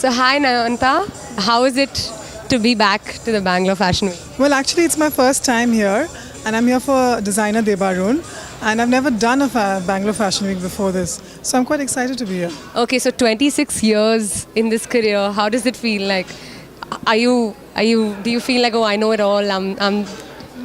So hi Nayanta, how is it to be back to the Bangalore Fashion Week? Well, actually, it's my first time here, and I'm here for designer Debarun, and I've never done a Bangalore Fashion Week before this, so I'm quite excited to be here. Okay, so 26 years in this career, how does it feel like? Do you feel like, oh, I know it all, I'm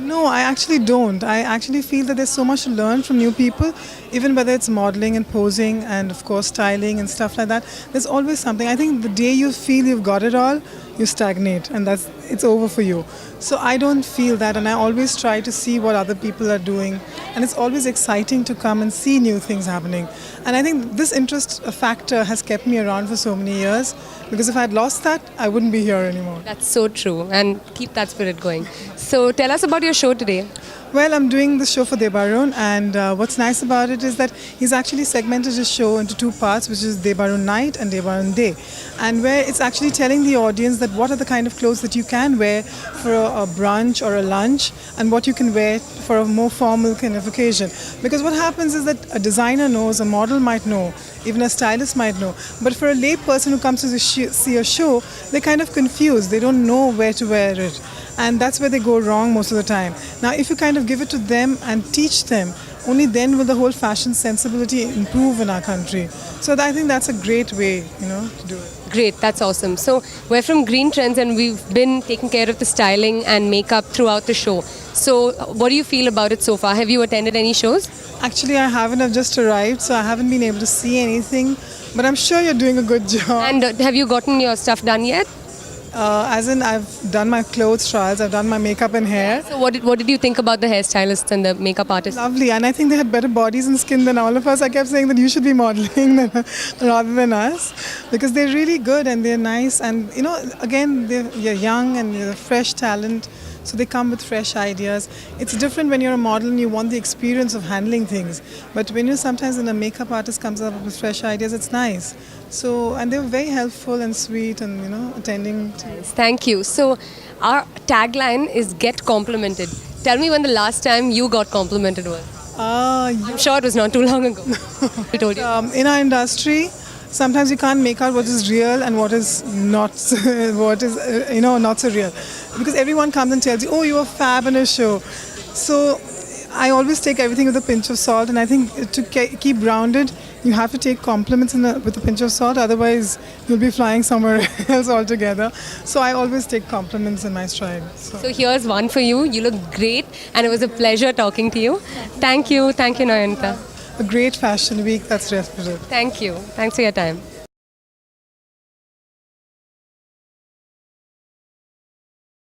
No, I actually don't. I actually feel that there's so much to learn from new people, even whether it's modeling and posing and, of course, styling and stuff like that. There's always something. I think the day you feel you've got it all, you stagnate and it's over for you. So I don't feel that, and I always try to see what other people are doing, and it's always exciting to come and see new things happening. And I think this interest factor has kept me around for so many years, because if I had lost that, I wouldn't be here anymore. That's so true, and keep that spirit going. So tell us about your show today. Well, I'm doing the show for Debarun, and what's nice about it is that he's actually segmented his show into two parts, which is Debarun Night and Debarun Day, and where it's actually telling the audience that what are the kind of clothes that you can wear for a brunch or a lunch, and what you can wear for a more formal kind of occasion. Because what happens is that a designer knows, a model might know, even a stylist might know, but for a lay person who comes to see a show, they're kind of confused. They don't know where to wear it. And that's where they go wrong most of the time. Now, if you kind of give it to them and teach them, only then will the whole fashion sensibility improve in our country. So I think that's a great way, to do it. Great, that's awesome. So we're from Green Trends and we've been taking care of the styling and makeup throughout the show. So what do you feel about it so far? Have you attended any shows? Actually, I haven't. I've just arrived, so I haven't been able to see anything. But I'm sure you're doing a good job. And have you gotten your stuff done yet? As in, I've done my clothes trials, I've done my makeup and hair. So what did you think about the hairstylists and the makeup artists? Lovely, and I think they had better bodies and skin than all of us. I kept saying that you should be modeling rather than us, because they're really good and they're nice, and again, you're young and you're a fresh talent, so they come with fresh ideas. It's different when you're a model and you want the experience of handling things, but when you're sometimes when a makeup artist comes up with fresh ideas, it's nice. So, and they were very helpful and sweet and, attending to it. Thank you. So our tagline is get complimented. Tell me when the last time you got complimented was. I'm sure it was not too long ago. I told you. In our industry, sometimes you can't make out what is real and what is not, what is, not so real. Because everyone comes and tells you, oh, you were fab in a show. So I always take everything with a pinch of salt, and I think to keep grounded, you have to take compliments with a pinch of salt, otherwise you'll be flying somewhere else altogether. So I always take compliments in my stride. So here's one for you. You look great, and it was a pleasure talking to you. Thank you, Nayanta. A great fashion week, that's respited. Thank you. Thanks for your time.